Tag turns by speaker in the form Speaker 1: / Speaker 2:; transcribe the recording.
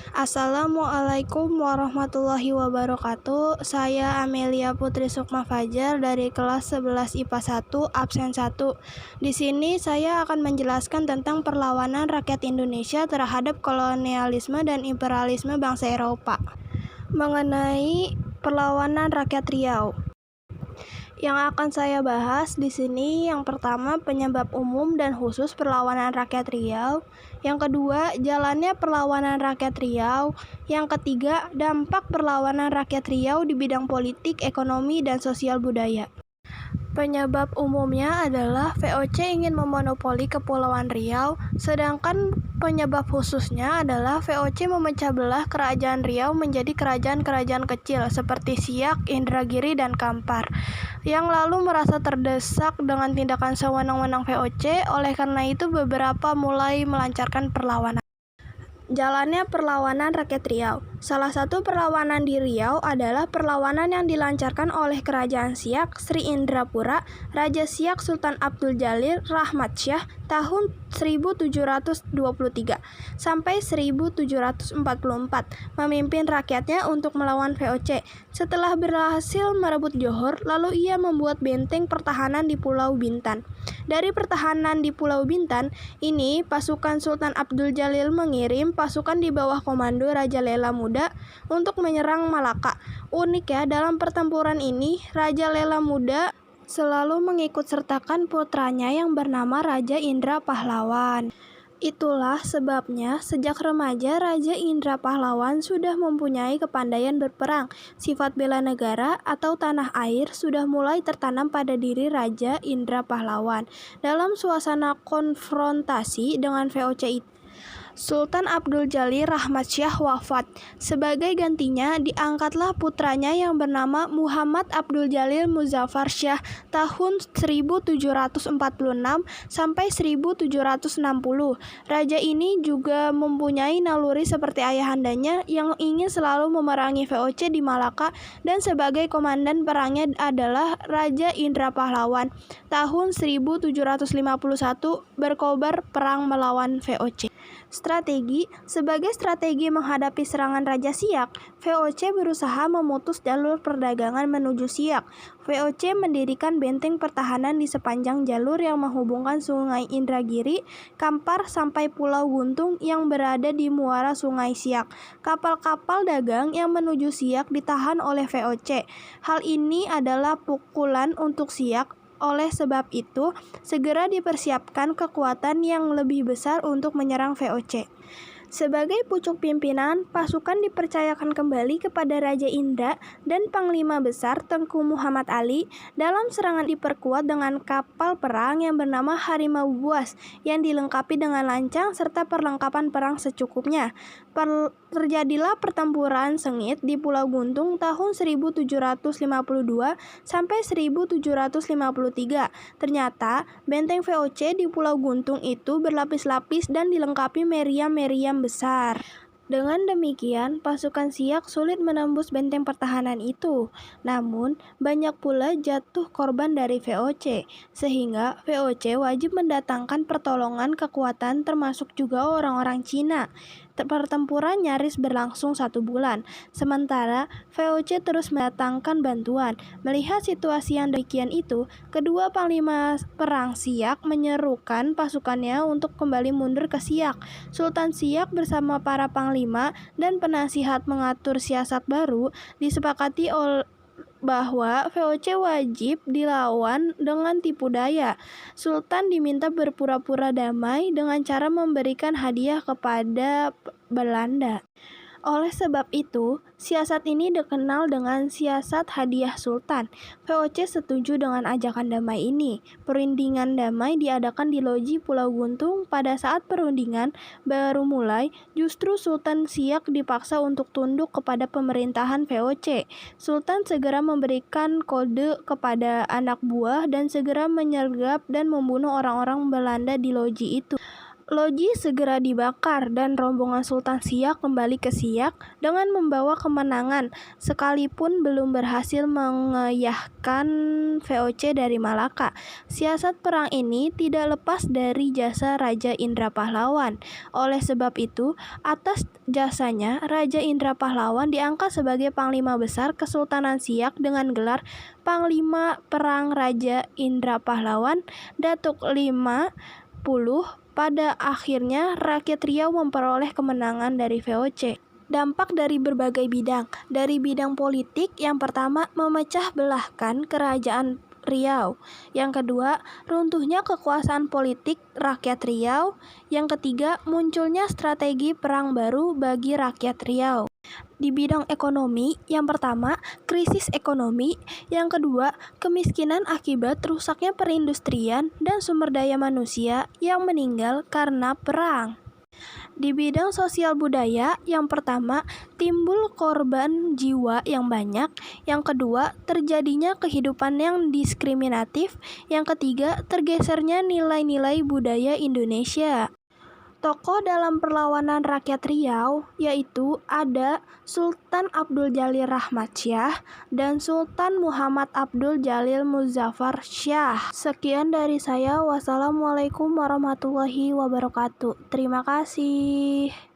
Speaker 1: Assalamualaikum warahmatullahi wabarakatuh. Saya Amelia Putri Sukma Fajar dari kelas 11 IPA 1 absen 1. Di sini saya akan menjelaskan tentang perlawanan rakyat Indonesia terhadap kolonialisme dan imperialisme bangsa Eropa. Mengenai perlawanan rakyat Riau, yang akan saya bahas di sini yang pertama penyebab umum dan khusus perlawanan rakyat Riau, yang kedua jalannya perlawanan rakyat Riau, yang ketiga dampak perlawanan rakyat Riau di bidang politik, ekonomi, dan sosial budaya. Penyebab umumnya adalah VOC ingin memonopoli Kepulauan Riau, sedangkan penyebab khususnya adalah VOC memecah belah Kerajaan Riau menjadi kerajaan-kerajaan kecil seperti Siak, Indragiri, dan Kampar, yang lalu merasa terdesak dengan tindakan sewenang-wenang VOC. Oleh karena itu beberapa mulai melancarkan perlawanan. Jalannya perlawanan rakyat Riau. Salah satu perlawanan di Riau adalah perlawanan yang dilancarkan oleh Kerajaan Siak Sri Indrapura, Raja Siak Sultan Abdul Jalil Rahmat Syah tahun 1723 sampai 1744, memimpin rakyatnya untuk melawan VOC. Setelah berhasil merebut Johor, lalu ia membuat benteng pertahanan di Pulau Bintan. Dari pertahanan di Pulau Bintan ini, pasukan Sultan Abdul Jalil mengirim pasukan di bawah komando Raja Lela Muda untuk menyerang Malaka. Unik ya, dalam pertempuran ini Raja Lela Muda selalu mengikut sertakan putranya yang bernama Raja Indra Pahlawan. Itulah sebabnya sejak remaja Raja Indra Pahlawan sudah mempunyai kepandaian berperang. Sifat bela negara atau tanah air sudah mulai tertanam pada diri Raja Indra Pahlawan. Dalam suasana konfrontasi dengan VOC itu, Sultan Abdul Jalil Rahmat Syah wafat. Sebagai gantinya diangkatlah putranya yang bernama Muhammad Abdul Jalil Muzaffar Syah tahun 1746 sampai 1760. Raja ini juga mempunyai naluri seperti ayahandanya yang ingin selalu memerangi VOC di Malaka, dan sebagai komandan perangnya adalah Raja Indra Pahlawan. Tahun 1751 berkobar perang melawan VOC. Sebagai strategi menghadapi serangan Raja Siak, VOC berusaha memutus jalur perdagangan menuju Siak. VOC mendirikan benteng pertahanan di sepanjang jalur yang menghubungkan Sungai Indragiri, Kampar sampai Pulau Guntung yang berada di muara Sungai Siak. Kapal-kapal dagang yang menuju Siak ditahan oleh VOC. Hal ini adalah pukulan untuk Siak. Oleh sebab itu, segera dipersiapkan kekuatan yang lebih besar untuk menyerang VOC. Sebagai pucuk pimpinan, pasukan dipercayakan kembali kepada Raja Indra dan Panglima Besar Tengku Muhammad Ali. Dalam serangan diperkuat dengan kapal perang yang bernama Harimau Buas yang dilengkapi dengan lancang serta perlengkapan perang secukupnya. Terjadilah pertempuran sengit di Pulau Guntung tahun 1752 sampai 1753. Ternyata benteng VOC di Pulau Guntung itu berlapis-lapis dan dilengkapi meriam-meriam besar. Dengan demikian, pasukan Siak sulit menembus benteng pertahanan itu. Namun, banyak pula jatuh korban dari VOC, sehingga VOC wajib mendatangkan pertolongan kekuatan termasuk juga orang-orang Cina. Pertempuran nyaris berlangsung 1 bulan, sementara VOC terus mendatangkan bantuan. Melihat situasi yang demikian itu, kedua panglima perang Siak menyerukan pasukannya untuk kembali mundur ke Siak. Sultan Siak bersama para panglima dan penasihat mengatur siasat baru disepakati bahwa VOC wajib dilawan dengan tipu daya. Sultan diminta berpura-pura damai dengan cara memberikan hadiah kepada Belanda. Oleh sebab itu, siasat ini dikenal dengan siasat hadiah Sultan. VOC setuju dengan ajakan damai ini. Perundingan damai diadakan di loji Pulau Guntung. Pada saat perundingan baru mulai, justru Sultan Siak dipaksa untuk tunduk kepada pemerintahan VOC. Sultan segera memberikan kode kepada anak buah dan segera menyergap dan membunuh orang-orang Belanda di loji itu. Loji segera dibakar dan rombongan Sultan Siak kembali ke Siak dengan membawa kemenangan, sekalipun belum berhasil mengeyahkan VOC dari Malaka. Siasat perang ini tidak lepas dari jasa Raja Indra Pahlawan. Oleh sebab itu, atas jasanya, Raja Indra Pahlawan diangkat sebagai Panglima Besar Kesultanan Siak dengan gelar Panglima Perang Raja Indra Pahlawan Datuk 50. Pada akhirnya, rakyat Riau memperoleh kemenangan dari VOC. Dampak dari berbagai bidang. Dari bidang politik, yang pertama, memecah belahkan kerajaan Riau. Yang kedua, runtuhnya kekuasaan politik rakyat Riau. Yang ketiga, munculnya strategi perang baru bagi rakyat Riau. Di bidang ekonomi, yang pertama, krisis ekonomi, yang kedua, kemiskinan akibat rusaknya perindustrian dan sumber daya manusia yang meninggal karena perang. Di bidang sosial budaya, yang pertama, timbul korban jiwa yang banyak, yang kedua, terjadinya kehidupan yang diskriminatif, yang ketiga, tergesernya nilai-nilai budaya Indonesia. Tokoh dalam perlawanan rakyat Riau yaitu ada Sultan Abdul Jalil Rahmat Syah dan Sultan Muhammad Abdul Jalil Muzaffar Syah. Sekian dari saya. Wassalamualaikum warahmatullahi wabarakatuh. Terima kasih.